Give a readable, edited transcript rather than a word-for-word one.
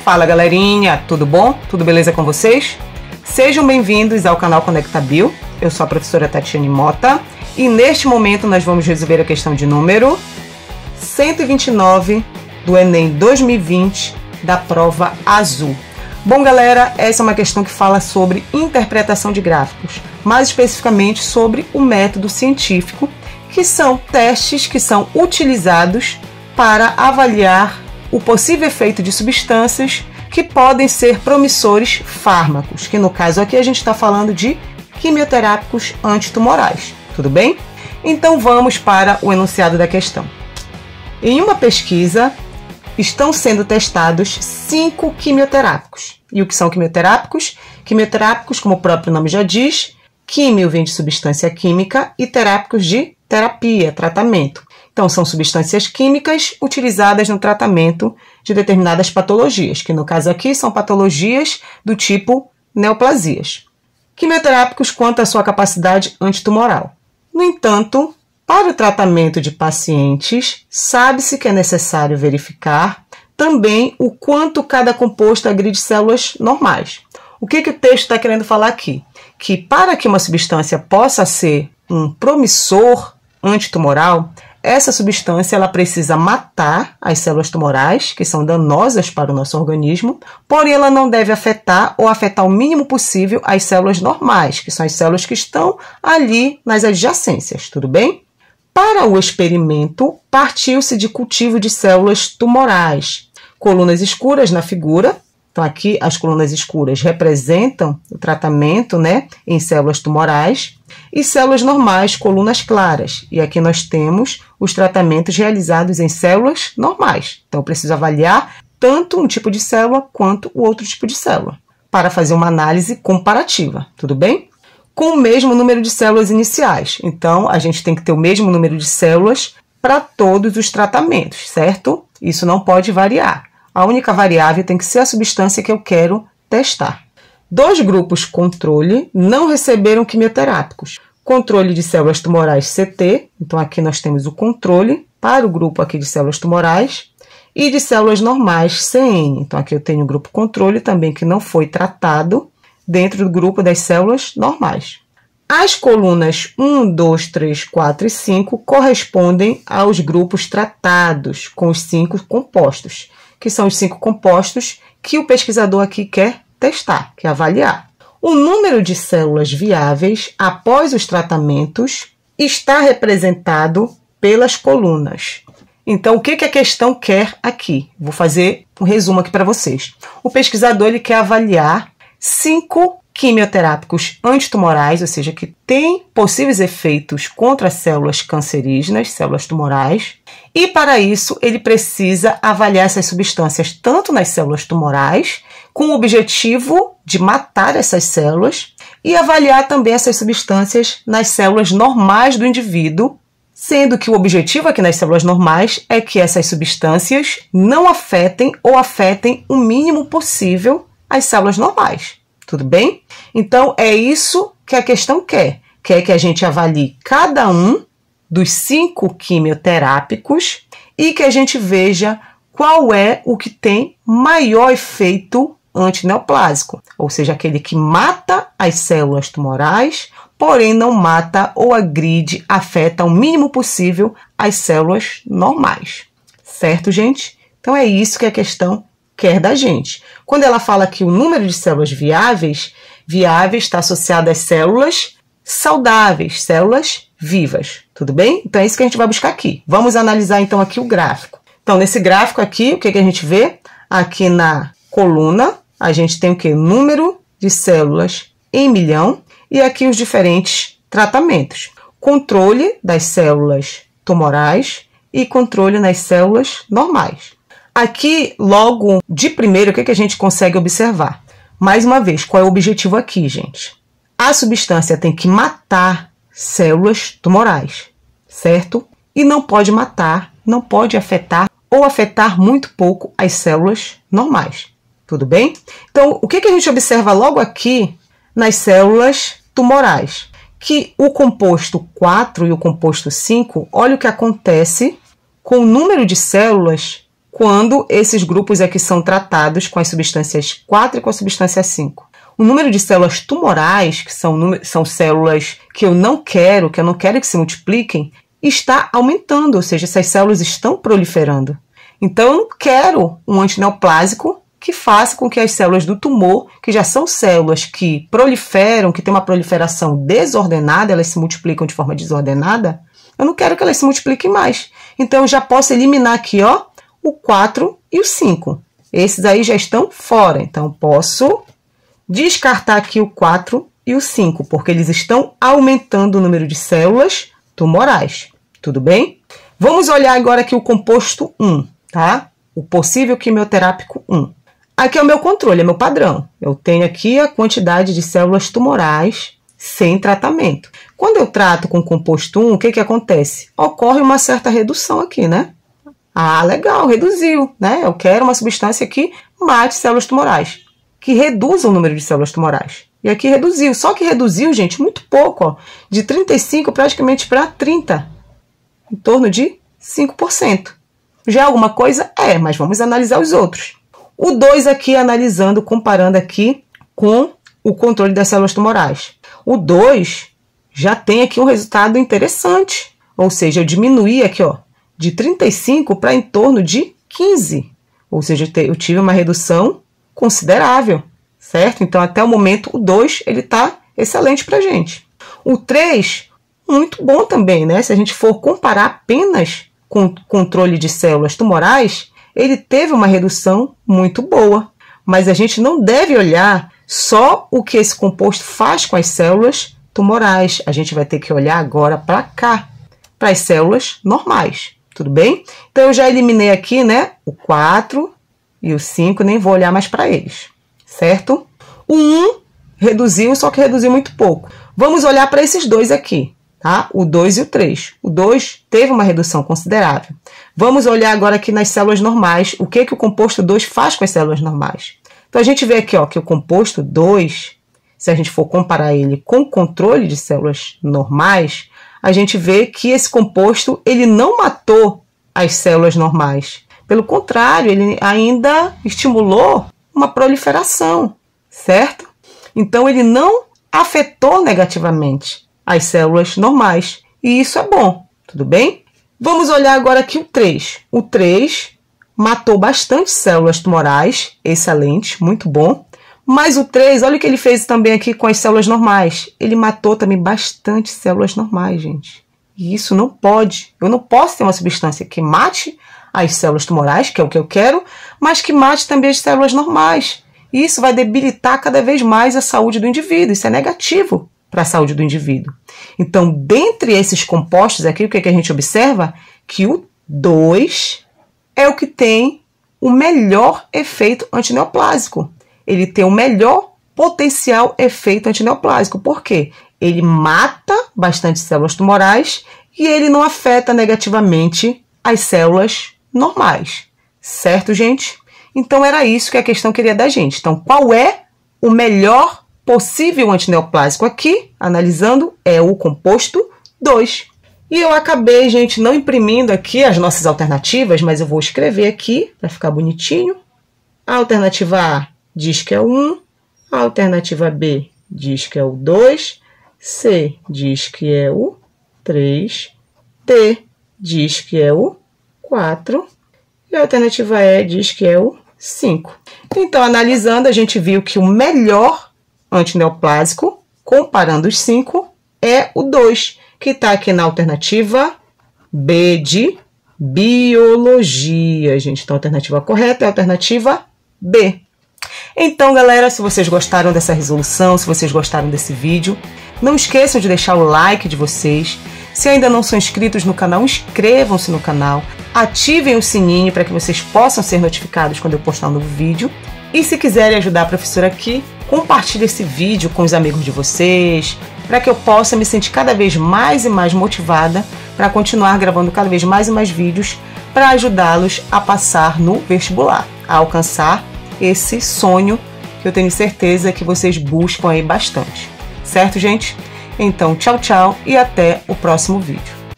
Fala galerinha, tudo bom? Tudo beleza com vocês? Sejam bem-vindos ao canal ConectaBio. Eu sou a professora Tatiane Mota e neste momento nós vamos resolver a questão de número 129 do Enem 2020 da prova azul. Bom galera, essa é uma questão que fala sobre interpretação de gráficos, mais especificamente sobre o método científico, que são testes que são utilizados para avaliar o possível efeito de substâncias que podem ser promissores fármacos, que no caso aqui a gente está falando de quimioterápicos antitumorais, tudo bem? Então vamos para o enunciado da questão. Em uma pesquisa, estão sendo testados 5 quimioterápicos. E o que são quimioterápicos? Quimioterápicos, como o próprio nome já diz, químio vem de substância química e terápicos de terapia, tratamento. Então, são substâncias químicas utilizadas no tratamento de determinadas patologias, que no caso aqui são patologias do tipo neoplasias. Quimioterápicos quanto à sua capacidade antitumoral. No entanto, para o tratamento de pacientes, sabe-se que é necessário verificar também o quanto cada composto agride células normais. O que o texto está querendo falar aqui? Que para que uma substância possa ser um promissor antitumoral, essa substância ela precisa matar as células tumorais, que são danosas para o nosso organismo, porém ela não deve afetar ou afetar o mínimo possível as células normais, que são as células que estão ali nas adjacências, tudo bem? Para o experimento, partiu-se de cultivo de células tumorais, colunas escuras na figura. Então aqui as colunas escuras representam o tratamento, em células tumorais, e células normais, colunas claras. E aqui nós temos os tratamentos realizados em células normais. Então eu preciso avaliar tanto um tipo de célula quanto o outro tipo de célula, para fazer uma análise comparativa, tudo bem? Com o mesmo número de células iniciais. Então a gente tem que ter o mesmo número de células para todos os tratamentos, certo? Isso não pode variar. A única variável tem que ser a substância que eu quero testar. 2 grupos controle não receberam quimioterápicos. Controle de células tumorais CT, então aqui nós temos o controle para o grupo aqui de células tumorais, e de células normais CN. Então aqui eu tenho o grupo controle também que não foi tratado dentro do grupo das células normais. As colunas 1, 2, 3, 4 e 5 correspondem aos grupos tratados com os 5 compostos, que são os 5 compostos que o pesquisador aqui quer testar, quer avaliar. O número de células viáveis após os tratamentos está representado pelas colunas. Então, o que a questão quer aqui? Vou fazer um resumo aqui para vocês. O pesquisador ele quer avaliar 5 quimioterápicos antitumorais, ou seja, que têm possíveis efeitos contra células cancerígenas, células tumorais, e para isso ele precisa avaliar essas substâncias tanto nas células tumorais, com o objetivo de matar essas células, e avaliar também essas substâncias nas células normais do indivíduo, sendo que o objetivo aqui nas células normais é que essas substâncias não afetem ou afetem o mínimo possível as células normais. Tudo bem? Então, é isso que a questão quer. Quer que a gente avalie cada um dos 5 quimioterápicos e que a gente veja qual é o que tem maior efeito antineoplásico, ou seja, aquele que mata as células tumorais, porém não mata ou agride, afeta o mínimo possível as células normais. Certo, gente? Então, é isso que a questão quer da gente. Quando ela fala que o número de células viáveis está associado às células saudáveis, células vivas, tudo bem? Então é isso que a gente vai buscar aqui. Vamos analisar então aqui o gráfico. Então nesse gráfico aqui, o que a gente vê? Aqui na coluna, a gente tem o que? Número de células em milhão e aqui os diferentes tratamentos. Controle das células tumorais e controle nas células normais. Aqui, logo de primeiro, o que a gente consegue observar? Mais uma vez, qual é o objetivo aqui, gente? A substância tem que matar células tumorais, certo? E não pode matar, não pode afetar ou afetar muito pouco as células normais, tudo bem? Então, o que a gente observa logo aqui nas células tumorais? Que o composto 4 e o composto 5, olha o que acontece com o número de células quando esses grupos aqui são tratados com as substâncias 4 e com a substância 5. O número de células tumorais, que são células que eu não quero que se multipliquem, está aumentando, ou seja, essas células estão proliferando. Então, eu não quero um antineoplásico que faça com que as células do tumor, que já são células que proliferam, que têm uma proliferação desordenada, elas se multiplicam de forma desordenada, eu não quero que elas se multipliquem mais. Então, eu já posso eliminar aqui, ó, o 4 e o 5. Esses aí já estão fora, então posso descartar aqui o 4 e o 5, porque eles estão aumentando o número de células tumorais. Tudo bem? Vamos olhar agora aqui o composto 1, tá? O possível quimioterápico 1. Aqui é o meu controle, é meu padrão. Eu tenho aqui a quantidade de células tumorais sem tratamento. Quando eu trato com o composto 1, o que acontece? Ocorre uma certa redução aqui, né? Ah, legal, reduziu, né? Eu quero uma substância que mate células tumorais, que reduza o número de células tumorais. E aqui reduziu, só que reduziu, gente, muito pouco, ó, de 35 praticamente para 30, em torno de 5%. Já é alguma coisa? É, mas vamos analisar os outros. O 2 aqui, analisando, comparando aqui com o controle das células tumorais. O 2 já tem aqui um resultado interessante, ou seja, eu diminuí aqui, ó, de 35 para em torno de 15, ou seja, eu tive uma redução considerável, certo? Então, até o momento, o 2, ele tá excelente pra gente. O 3, muito bom também, né? Se a gente for comparar apenas com o controle de células tumorais, ele teve uma redução muito boa. Mas a gente não deve olhar só o que esse composto faz com as células tumorais. A gente vai ter que olhar agora para cá, para as células normais. Tudo bem? Então, eu já eliminei aqui, né, o 4 e o 5, nem vou olhar mais para eles, certo? O 1 reduziu, só que reduziu muito pouco. Vamos olhar para esses dois aqui, tá? O 2 e o 3. O 2 teve uma redução considerável. Vamos olhar agora aqui nas células normais, o que o composto 2 faz com as células normais. Então, a gente vê aqui, ó, que o composto 2, se a gente for comparar ele com o controle de células normais, a gente vê que esse composto, ele não matou as células normais. Pelo contrário, ele ainda estimulou uma proliferação, certo? Então, ele não afetou negativamente as células normais. E isso é bom, tudo bem? Vamos olhar agora aqui o 3. O 3 matou bastante células tumorais, excelente, muito bom. Mas o 3, olha o que ele fez também aqui com as células normais. Ele matou também bastante células normais, gente. E isso não pode. Eu não posso ter uma substância que mate as células tumorais, que é o que eu quero, mas que mate também as células normais. E isso vai debilitar cada vez mais a saúde do indivíduo. Isso é negativo para a saúde do indivíduo. Então, dentre esses compostos aqui, o que a gente observa? Que o 2 é o que tem o melhor efeito antineoplásico. Ele tem o melhor potencial efeito antineoplásico. Por quê? Ele mata bastante células tumorais e ele não afeta negativamente as células normais. Certo, gente? Então, era isso que a questão queria da gente. Então, qual é o melhor possível antineoplásico aqui? Analisando, é o composto 2. E eu acabei, gente, não imprimindo aqui as nossas alternativas, mas eu vou escrever aqui para ficar bonitinho. A alternativa A diz que é o 1, a alternativa B diz que é o 2, C diz que é o 3, D diz que é o 4 e a alternativa E diz que é o 5. Então, analisando, a gente viu que o melhor antineoplásico, comparando os 5, é o 2, que está aqui na alternativa B de biologia, gente. Então, a alternativa correta é a alternativa B. Então, galera, se vocês gostaram dessa resolução, se vocês gostaram desse vídeo, não esqueçam de deixar o like de vocês. Se ainda não são inscritos no canal, inscrevam-se no canal, ativem o sininho para que vocês possam ser notificados quando eu postar um novo vídeo. E se quiserem ajudar a professora aqui, compartilhe esse vídeo com os amigos de vocês, para que eu possa me sentir cada vez mais e mais motivada para continuar gravando cada vez mais e mais vídeos para ajudá-los a passar no vestibular, a alcançar esse sonho que eu tenho certeza que vocês buscam aí bastante. Certo, gente? Então, tchau, tchau e até o próximo vídeo.